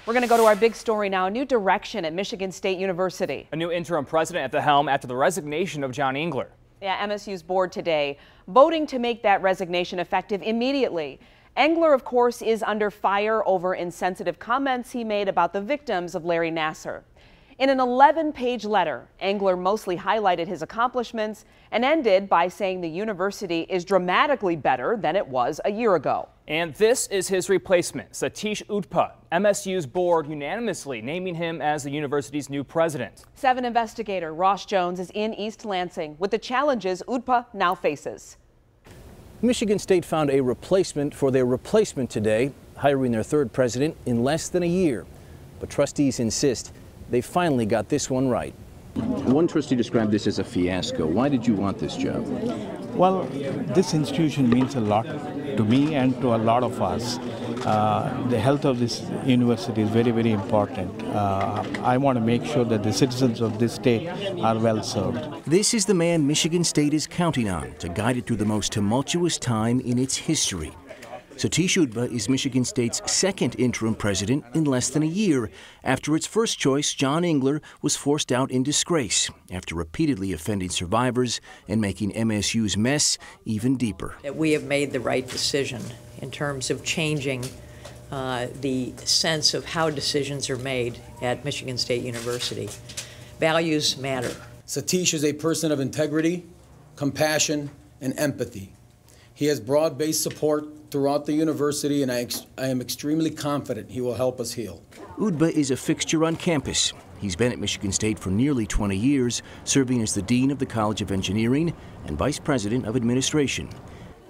We're going to go to our big story now. A new direction at Michigan State University. A new interim president at the helm after the resignation of John Engler. Yeah, MSU's board today voting to make that resignation effective immediately. Engler, of course, is under fire over insensitive comments he made about the victims of Larry Nassar. In an 11-page letter, Engler mostly highlighted his accomplishments and ended by saying the university is dramatically better than it was a year ago. And this is his replacement, Satish Udpa, MSU's board unanimously naming him as the university's new president. 7 investigator Ross Jones is in East Lansing with the challenges Udpa now faces. Michigan State found a replacement for their replacement today, hiring their third president in less than a year. But trustees insist they finally got this one right. One trustee described this as a fiasco. Why did you want this job? Well, this institution means a lot to me and to a lot of us. The health of this university is very, very important. I want to make sure that the citizens of this state are well served. This is the man Michigan State is counting on to guide it through the most tumultuous time in its history. Satish Udpa is Michigan State's second interim president in less than a year after its first choice, John Engler, was forced out in disgrace after repeatedly offending survivors and making MSU's mess even deeper. That we have made the right decision in terms of changing the sense of how decisions are made at Michigan State University. Values matter. Satish is a person of integrity, compassion, and empathy. He has broad-based support throughout the university, and I am extremely confident he will help us heal. Udpa is a fixture on campus. He's been at Michigan State for nearly 20 years, serving as the Dean of the College of Engineering and Vice President of Administration.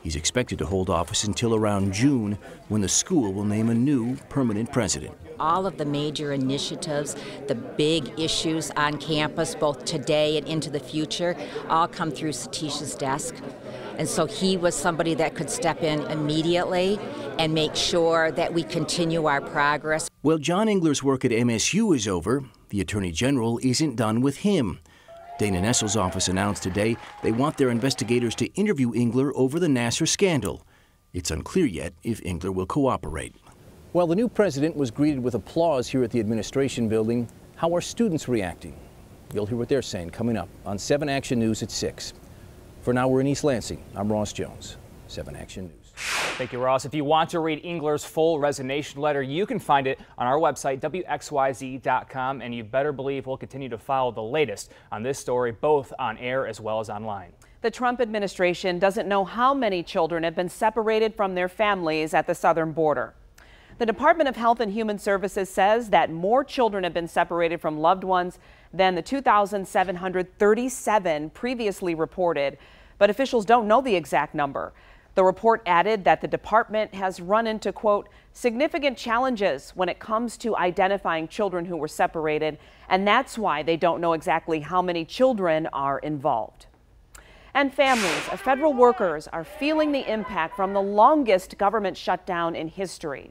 He's expected to hold office until around June, when the school will name a new permanent president. All of the major initiatives, the big issues on campus, both today and into the future, all come through Satish's desk. And so he was somebody that could step in immediately and make sure that we continue our progress. Well, John Engler's work at MSU is over. The Attorney General isn't done with him. Dana Nessel's office announced today they want their investigators to interview Engler over the Nassar scandal. It's unclear yet if Engler will cooperate. Well, the new president was greeted with applause here at the administration building. How are students reacting? You'll hear what they're saying coming up on 7 Action News at 6. For now, we're in East Lansing. I'm Ross Jones, 7 Action News. Thank you, Ross. If you want to read Engler's full resignation letter, you can find it on our website, WXYZ.com, and you better believe we'll continue to follow the latest on this story, both on air as well as online. The Trump administration doesn't know how many children have been separated from their families at the southern border. The Department of Health and Human Services says that more children have been separated from loved ones than the 2,737 previously reported, but officials don't know the exact number. The report added that the department has run into, quote, significant challenges when it comes to identifying children who were separated, and that's why they don't know exactly how many children are involved. And families of federal workers are feeling the impact from the longest government shutdown in history.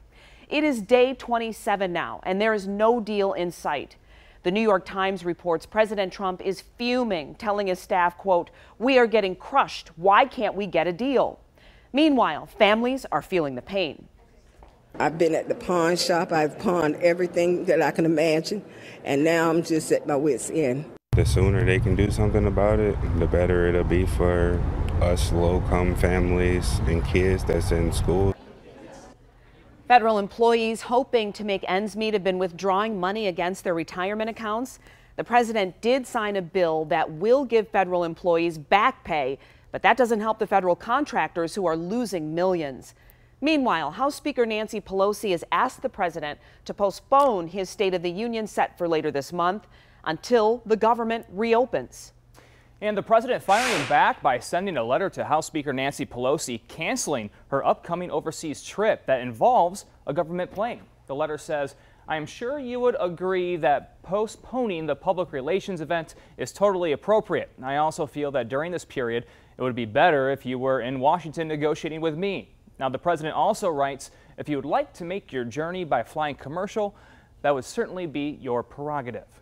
It is day 27 now, and there is no deal in sight. The New York Times reports President Trump is fuming, telling his staff, quote, "We are getting crushed. Why can't we get a deal?" Meanwhile, families are feeling the pain. I've been at the pawn shop. I've pawned everything that I can imagine, and now I'm just at my wit's end. The sooner they can do something about it, the better it'll be for us low-income families and kids that's in school. Federal employees hoping to make ends meet have been withdrawing money against their retirement accounts. The president did sign a bill that will give federal employees back pay, but that doesn't help the federal contractors who are losing millions. Meanwhile, House Speaker Nancy Pelosi has asked the president to postpone his State of the Union set for later this month until the government reopens. And the president firing back by sending a letter to House Speaker Nancy Pelosi canceling her upcoming overseas trip that involves a government plane. The letter says, "I am sure you would agree that postponing the public relations event is totally appropriate. I also feel that during this period, it would be better if you were in Washington negotiating with me." Now, the president also writes, "If you would like to make your journey by flying commercial, that would certainly be your prerogative."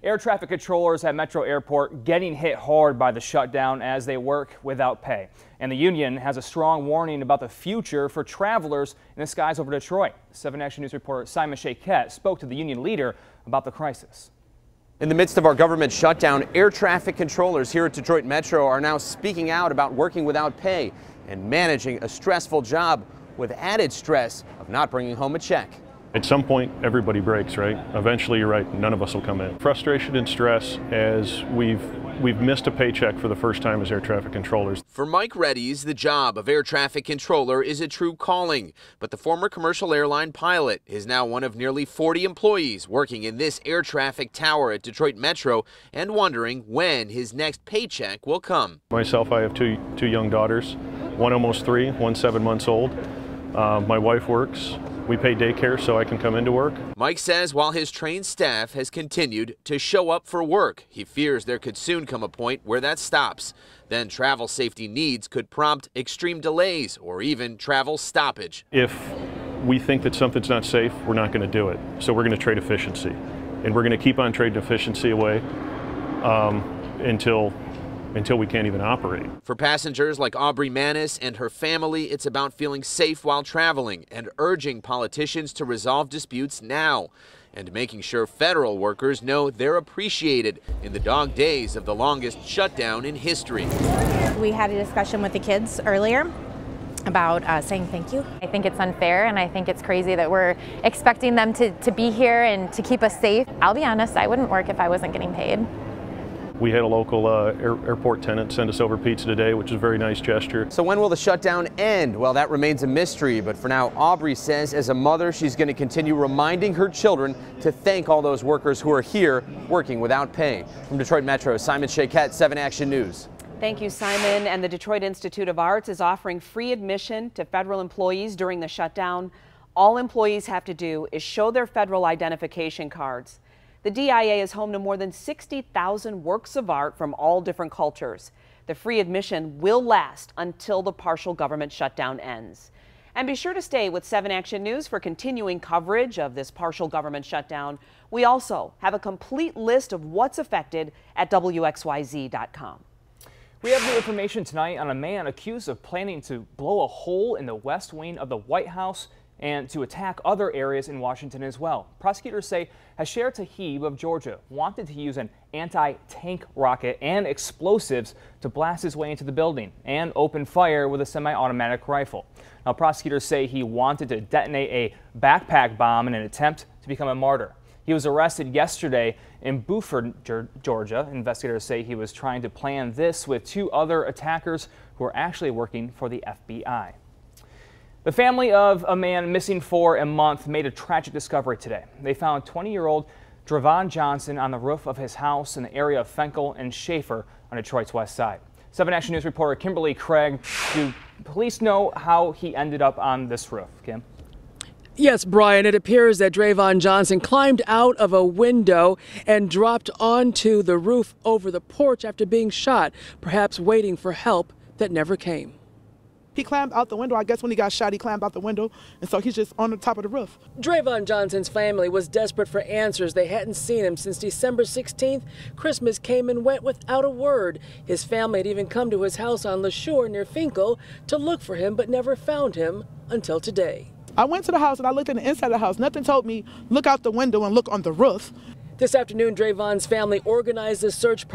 Air traffic controllers at Metro Airport getting hit hard by the shutdown as they work without pay. And the union has a strong warning about the future for travelers in the skies over Detroit. 7 Action News reporter Simon Shaquette spoke to the union leader about the crisis. In the midst of our government shutdown, air traffic controllers here at Detroit Metro are now speaking out about working without pay and managing a stressful job with added stress of not bringing home a check. At some point, everybody breaks, right? Eventually, you're right, none of us will come in. Frustration and stress as we've missed a paycheck for the first time as air traffic controllers. For Mike Reddy's, the job of air traffic controller is a true calling. But the former commercial airline pilot is now one of nearly 40 employees working in this air traffic tower at Detroit Metro and wondering when his next paycheck will come. Myself, I have two young daughters, one almost 3, one 7 months old. My wife works. We pay daycare so I can come into work. Mike says while his trained staff has continued to show up for work, he fears there could soon come a point where that stops. Then travel safety needs could prompt extreme delays or even travel stoppage. If we think that something's not safe, we're not going to do it. So we're going to trade efficiency. And we're going to keep on trading efficiency away until we can't even operate. For passengers like Aubrey Manis and her family, it's about feeling safe while traveling and urging politicians to resolve disputes now and making sure federal workers know they're appreciated in the dog days of the longest shutdown in history. We had a discussion with the kids earlier about saying thank you. I think it's unfair and I think it's crazy that we're expecting them to be here and to keep us safe. I'll be honest, I wouldn't work if I wasn't getting paid. We had a local airport tenant send us over pizza today, which is a very nice gesture. So when will the shutdown end? Well, that remains a mystery, but for now, Aubrey says as a mother, she's going to continue reminding her children to thank all those workers who are here working without pay. From Detroit Metro, Simon Shaquette, 7 Action News. Thank you, Simon. And the Detroit Institute of Arts is offering free admission to federal employees during the shutdown. All employees have to do is show their federal identification cards. The DIA is home to more than 60,000 works of art from all different cultures. The free admission will last until the partial government shutdown ends. And be sure to stay with 7 Action News for continuing coverage of this partial government shutdown. We also have a complete list of what's affected at WXYZ.com. We have new information tonight on a man accused of planning to blow a hole in the West Wing of the White House and to attack other areas in Washington as well. Prosecutors say Hasher Tahib of Georgia wanted to use an anti-tank rocket and explosives to blast his way into the building and open fire with a semi-automatic rifle. Now, prosecutors say he wanted to detonate a backpack bomb in an attempt to become a martyr. He was arrested yesterday in Beaufort, Georgia. Investigators say he was trying to plan this with 2 other attackers who are actually working for the FBI. The family of a man missing for a month made a tragic discovery today. They found 20-year-old Drevon Johnson on the roof of his house in the area of Fenkel and Schaefer on Detroit's west side. 7 Action News reporter Kimberly Craig, do police know how he ended up on this roof? Kim? Yes, Brian, it appears that Drevon Johnson climbed out of a window and dropped onto the roof over the porch after being shot, perhaps waiting for help that never came. He climbed out the window. I guess when he got shot, he climbed out the window, and so he's just on the top of the roof. Drevon Johnson's family was desperate for answers. They hadn't seen him since December 16th. Christmas came and went without a word. His family had even come to his house on the shore near Finkel to look for him, but never found him until today. I went to the house and I looked in the inside of the house. Nothing told me look out the window and look on the roof. This afternoon, Drevon's family organized a search